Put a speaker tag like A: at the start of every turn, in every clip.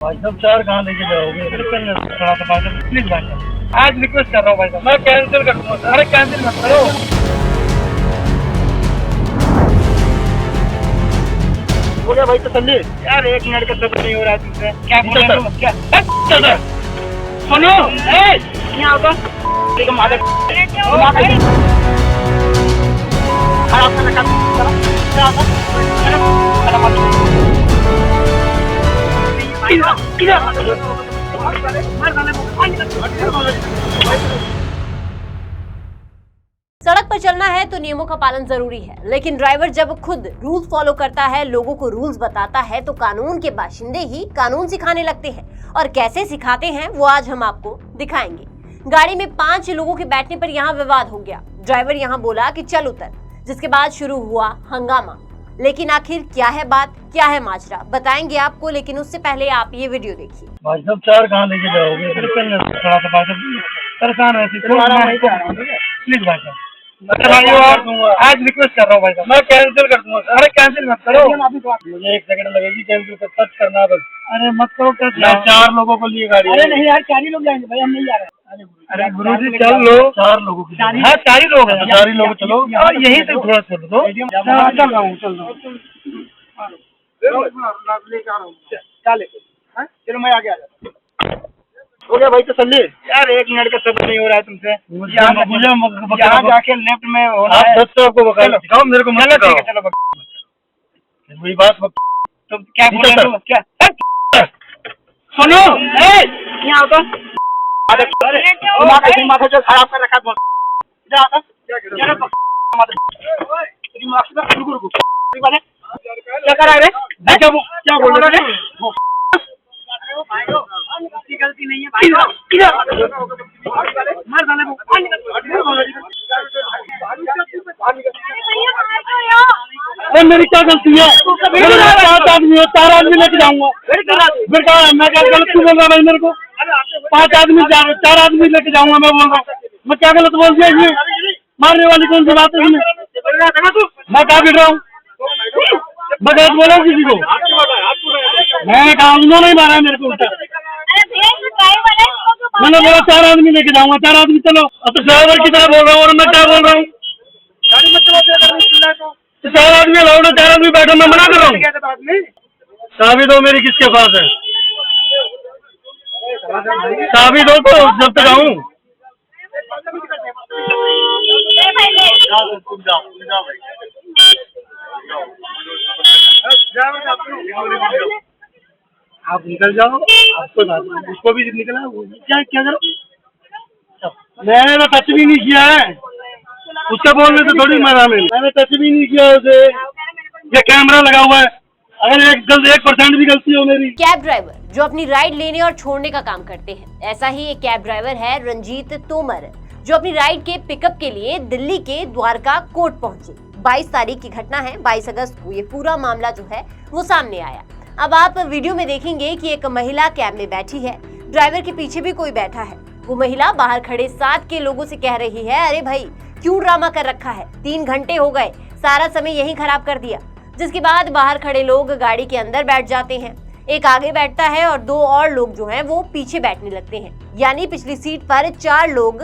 A: भाई साहब चार कहाँ लेके जाओगे? थोड़ा सा भाई साहब प्लीज भाई साहब, आज रिक्वेस्ट कर रहा हूँ भाई साहब, मैं कैंसिल कर दूंगा। अरे कैंसिल मत करो। हो गया भाई तसल्ली? यार एक मिनट का सब्र नहीं हो रहा है तुमसे। क्या बोल रहे हो? क्या सुनो यहाँ होगा
B: सड़क पर चलना है तो नियमों का पालन जरूरी है, लेकिन ड्राइवर जब खुद रूल्स फॉलो करता है, लोगों को रूल्स बताता है, तो कानून के बाशिंदे ही कानून सिखाने लगते हैं। और कैसे सिखाते हैं वो आज हम आपको दिखाएंगे। गाड़ी में 5 लोगों के बैठने पर यहाँ विवाद हो गया। ड्राइवर यहाँ बोला कि चल उतर, जिसके बाद शुरू हुआ हंगामा। लेकिन आखिर क्या है बात, क्या है माजरा, बताएंगे आपको, लेकिन उससे पहले आप ये वीडियो देखिए।
A: भाई साहब चार कहाँ लेके जाओगे? थोड़ा सा भाई साहब परेशान है, प्लीज भाई साहब। आज रिक्वेस्ट कर रहा हूँ भाई साहब, मैं कैंसिल कर दूंगा। अरे कैंसिल मत करो, मुझे 1 सेकंड लगेगी कैंसिल कर, टच करना बस। अरे मत करो टच, 4 लोगों को लिए गाड़ी। अरे नहीं यार 4 ही लोग जाएंगे भाई, हम नहीं जा रहे। अरे गुरु जी चल लो, 4 लोगों की। हाँ 4 ही लोग हैं, 4 ही लोग चलो। यही से थोड़ा छोड़ दो। चल रहा हूँ, चल रहा हूँ। चलो मैं आगे आ जाता हूँ। हो गया भाई तसल्ली? यार 1 मिनट का सब्र नहीं हो रहा है तुमसे। यहाँ जाके लेफ्ट में होना है। आप 10 आपको बता दिखाओ मेरे को, मतलब ठीक है चलो वही बात। तो क्या बोल रहे हो? क्या सुनो यहाँ होगा माथा जो खराब कर रखा है। क्या करा रे? क्या बोल रहे हो? गलती नहीं है भाई। अरे मेरी क्या गलती है? 5 आदमी है, 4 आदमी लेके जाऊंगा। मैं क्या गलत क्यों बोल रहा भाई? मेरे को 5 आदमी जा रहे, 4 आदमी लेके जाऊंगा। मैं बोल रहा हूँ, मैं क्या गलत बोल दिया इसमें? मारने वाली कौन सी बात है इसमें? मैं क्या बिगड़ रहा हूँ? मैं गलत बोला किसी को? मैं कहा उन्होंने ही मारा है मेरे को उल्टा। मैंने बोला 4 आदमी लेके जाऊंगा, 4 आदमी चलो। अब तो ड्राइवर की तरह बोल रहा हूँ और मैं क्या बोल रहा हूँ? 4 आदमी लाओ ना, 4 आदमी बैठो, मैं मना कर रहा हूँ। चाबी दो मेरी, किसके पास है? चाबी दो तो जब तक आऊँ। आप निकल जाओ, आपको उसको भी निकला। क्या करो? मैंने तो टच भी नहीं किया है उसका, बोलने से थोड़ी मारा मैंने टच भी नहीं किया उसे। ये कैमरा लगा हुआ है, अगर 1% भी गलती हो मेरी।
B: कैब ड्राइवर जो अपनी राइड लेने और छोड़ने का काम करते हैं, ऐसा ही एक कैब ड्राइवर है रंजीत तोमर, जो अपनी राइड के पिकअप के लिए दिल्ली के द्वारका कोर्ट पहुंचे। 22 तारीख की घटना है, 22 अगस्त को ये पूरा मामला जो है वो सामने आया। अब आप वीडियो में देखेंगे कि एक महिला कैब में बैठी है, ड्राइवर के पीछे भी कोई बैठा है। वो महिला बाहर खड़े 7 के लोगों से कह रही है, अरे भाई क्यों ड्रामा कर रखा है, 3 घंटे हो गए, सारा समय यही खराब कर दिया। जिसके बाद बाहर खड़े लोग गाड़ी के अंदर बैठ जाते हैं। एक आगे बैठता है और 2 और लोग जो हैं वो पीछे बैठने लगते हैं, यानी पिछली सीट पर 4 लोग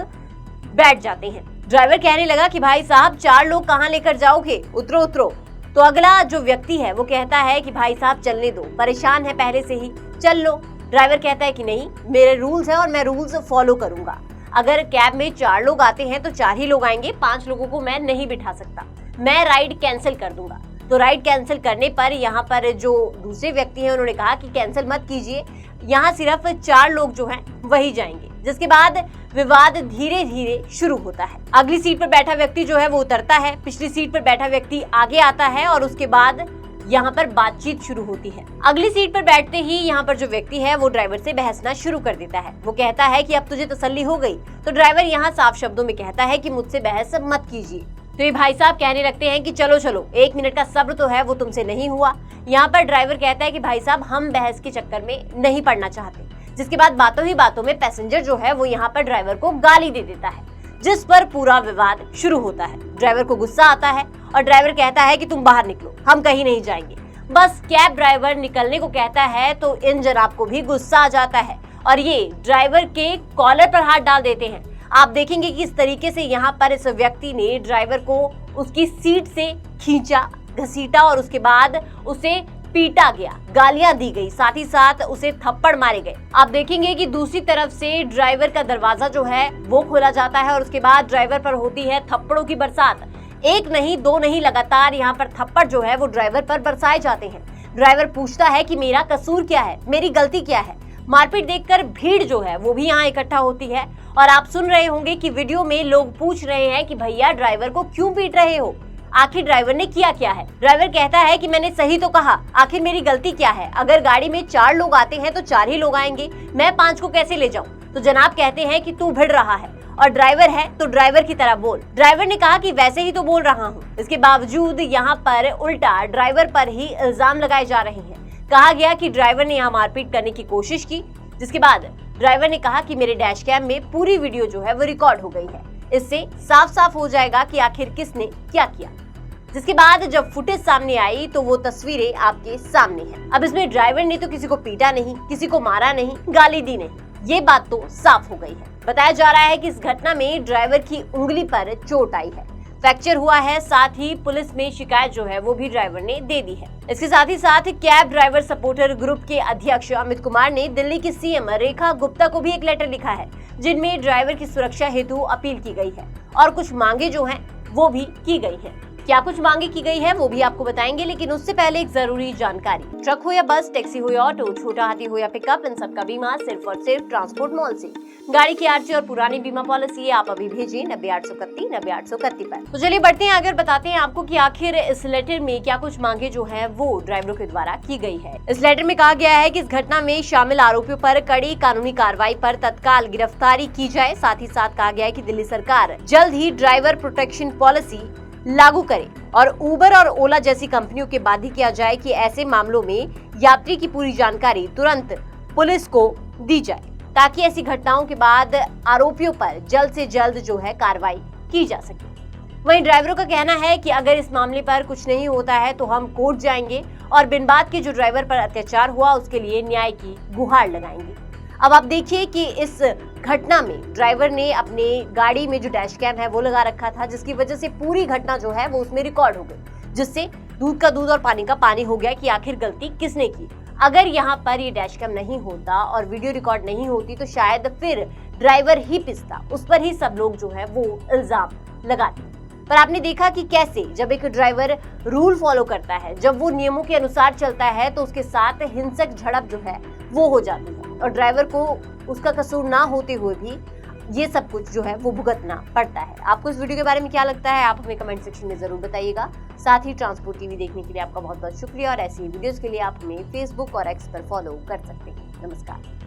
B: बैठ जाते हैं। ड्राइवर कहने लगा कि भाई साहब 4 लोग कहाँ लेकर जाओगे, उतरो उतरो। तो अगला जो व्यक्ति है वो कहता है कि भाई साहब चलने दो, परेशान है पहले से ही, चल लो। ड्राइवर कहता है कि नहीं, मेरे रूल्स हैं और मैं रूल्स फॉलो करूंगा। अगर कैब में 4 लोग आते हैं तो 4 ही लोग आएंगे, 5 लोगों को मैं नहीं बिठा सकता, मैं राइड कैंसिल कर दूंगा। तो राइड कैंसिल करने पर यहाँ पर जो दूसरे व्यक्ति हैं उन्होंने कहा कि कैंसिल मत कीजिए, यहाँ सिर्फ 4 लोग जो हैं वही जाएंगे। जिसके बाद विवाद धीरे धीरे शुरू होता है। अगली सीट पर बैठा व्यक्ति जो है वो उतरता है, पिछली सीट पर बैठा व्यक्ति आगे आता है और उसके बाद यहाँ पर बातचीत शुरू होती है। अगली सीट पर बैठते ही यहाँ पर जो व्यक्ति है वो ड्राइवर से बहसना शुरू कर देता है। वो कहता है कि अब तुझे तसल्ली हो गई? तो ड्राइवर यहाँ साफ शब्दों में कहता है कि मुझसे बहस मत कीजिए। तो ये भाई साहब कहने लगते हैं कि चलो चलो, 1 मिनट का सब्र तो है, वो तुमसे नहीं हुआ। यहाँ पर ड्राइवर कहता है कि भाई साहब हम बहस के चक्कर में नहीं पड़ना चाहते। जिसके बाद बातों ही बातों में पैसेंजर जो है वो यहाँ पर ड्राइवर को गाली दे देता है, जिस पर पूरा विवाद शुरू होता है। ड्राइवर को गुस्सा आता है और ड्राइवर कहता है कि तुम बाहर निकलो, हम कहीं नहीं जाएंगे। बस कैब ड्राइवर निकलने को कहता है तो इन जनाब को भी गुस्सा आ जाता है और ये ड्राइवर के कॉलर पर हाथ डाल देते हैं। आप देखेंगे कि इस तरीके से यहाँ पर इस व्यक्ति ने ड्राइवर को उसकी सीट से खींचा, घसीटा और उसके बाद उसे पीटा गया, गालियां दी गई, साथ ही साथ उसे थप्पड़ मारे गए। आप देखेंगे कि दूसरी तरफ से ड्राइवर का दरवाजा जो है वो खोला जाता है और उसके बाद ड्राइवर पर होती है थप्पड़ों की बरसात। एक नहीं, दो नहीं, लगातार यहाँ पर थप्पड़ जो है वो ड्राइवर पर बरसाए जाते हैं। ड्राइवर पूछता है कि मेरा कसूर क्या है, मेरी गलती क्या है। मारपीट देखकर भीड़ जो है वो भी यहाँ इकट्ठा होती है और आप सुन रहे होंगे कि वीडियो में लोग पूछ रहे हैं कि भैया ड्राइवर को क्यों पीट रहे हो, आखिर ड्राइवर ने किया क्या है। ड्राइवर कहता है कि मैंने सही तो कहा, आखिर मेरी गलती क्या है। अगर गाड़ी में 4 लोग आते हैं तो 4 ही लोग आएंगे, मैं 5 को कैसे ले जाऊं। तो जनाब कहते हैं कि तू भिड़ रहा है और ड्राइवर है तो ड्राइवर की तरह बोल। ड्राइवर ने कहा कि वैसे ही तो बोल रहा हूँ। इसके बावजूद यहाँ पर उल्टा ड्राइवर पर ही इल्जाम लगाए जा रहे हैं। कहा गया कि ड्राइवर ने यहाँ मारपीट करने की कोशिश की, जिसके बाद ड्राइवर ने कहा कि मेरे डैश कैम में पूरी वीडियो जो है वो रिकॉर्ड हो गई है, इससे साफ साफ हो जाएगा कि आखिर किसने क्या किया। जिसके बाद जब फुटेज सामने आई तो वो तस्वीरें आपके सामने हैं। अब इसमें ड्राइवर ने तो किसी को पीटा नहीं, किसी को मारा नहीं, गाली दी नहीं, ये बात तो साफ हो गई है। बताया जा रहा है कि इस घटना में ड्राइवर की उंगली पर चोट आई है, फ्रैक्चर हुआ है, साथ ही पुलिस में शिकायत जो है वो भी ड्राइवर ने दे दी है। इसके साथ ही कैब ड्राइवर सपोर्टर ग्रुप के अध्यक्ष अमित कुमार ने दिल्ली की सीएम रेखा गुप्ता को भी एक लेटर लिखा है, जिनमें ड्राइवर की सुरक्षा हेतु अपील की गई है और कुछ मांगे जो हैं वो भी की गई है। क्या कुछ मांगे की गई है वो भी आपको बताएंगे, लेकिन उससे पहले एक जरूरी जानकारी। ट्रक हो या बस, टैक्सी हो या ऑटो, छोटा हाथी हो या पिकअप, इन सबका बीमा सिर्फ और सिर्फ ट्रांसपोर्ट मॉल से। गाड़ी की आरसी और पुरानी बीमा पॉलिसी आप अभी भेजिए 90-831 90-831 पर। तो चलिए बढ़ते हैं आगे और बताते हैं आपको कि आखिर इस लेटर में क्या कुछ मांगे जो है वो ड्राइवरों के द्वारा की गई है। इस लेटर में कहा गया है कि इस घटना में शामिल आरोपियों पर कड़ी कानूनी कार्रवाई पर तत्काल गिरफ्तारी की जाए। साथ ही साथ कहा गया है कि दिल्ली सरकार जल्द ही ड्राइवर प्रोटेक्शन पॉलिसी लागू करे और उबर और ओला जैसी कंपनियों के बाध्य किया जाए कि ऐसे मामलों में यात्री की पूरी जानकारी तुरंत पुलिस को दी जाए, ताकि ऐसी घटनाओं के बाद आरोपियों पर जल्द से जल्द जो है कार्रवाई की जा सके। वहीं ड्राइवरों का कहना है कि अगर इस मामले पर कुछ नहीं होता है तो हम कोर्ट जाएंगे और बिन बात के जो ड्राइवर पर अत्याचार हुआ उसके लिए न्याय की गुहार लगाएंगे। अब आप देखिए कि इस घटना में ड्राइवर ने अपने गाड़ी में जो डैश कैम है वो लगा रखा था, जिसकी वजह से पूरी घटना जो है वो उसमें रिकॉर्ड हो गई, जिससे दूध का दूध और पानी का पानी हो गया कि आखिर गलती किसने की। अगर यहाँ पर ये डैश कैम नहीं होता और वीडियो रिकॉर्ड नहीं होती तो शायद फिर ड्राइवर ही पिसता, उस पर ही सब लोग जो है वो इल्जाम लगाते। पर आपने देखा कि कैसे जब एक ड्राइवर रूल फॉलो करता है, जब वो नियमों के अनुसार चलता है तो उसके साथ हिंसक झड़प जो है वो हो जाती है और ड्राइवर को उसका कसूर ना होते हुए भी ये सब कुछ जो है वो भुगतना पड़ता है। आपको इस वीडियो के बारे में क्या लगता है आप हमें कमेंट सेक्शन में जरूर बताइएगा। साथ ही ट्रांसपोर्ट टीवी देखने के लिए आपका बहुत बहुत शुक्रिया और ऐसी वीडियोस के लिए आप हमें फेसबुक और एक्स पर फॉलो कर सकते हैं। नमस्कार।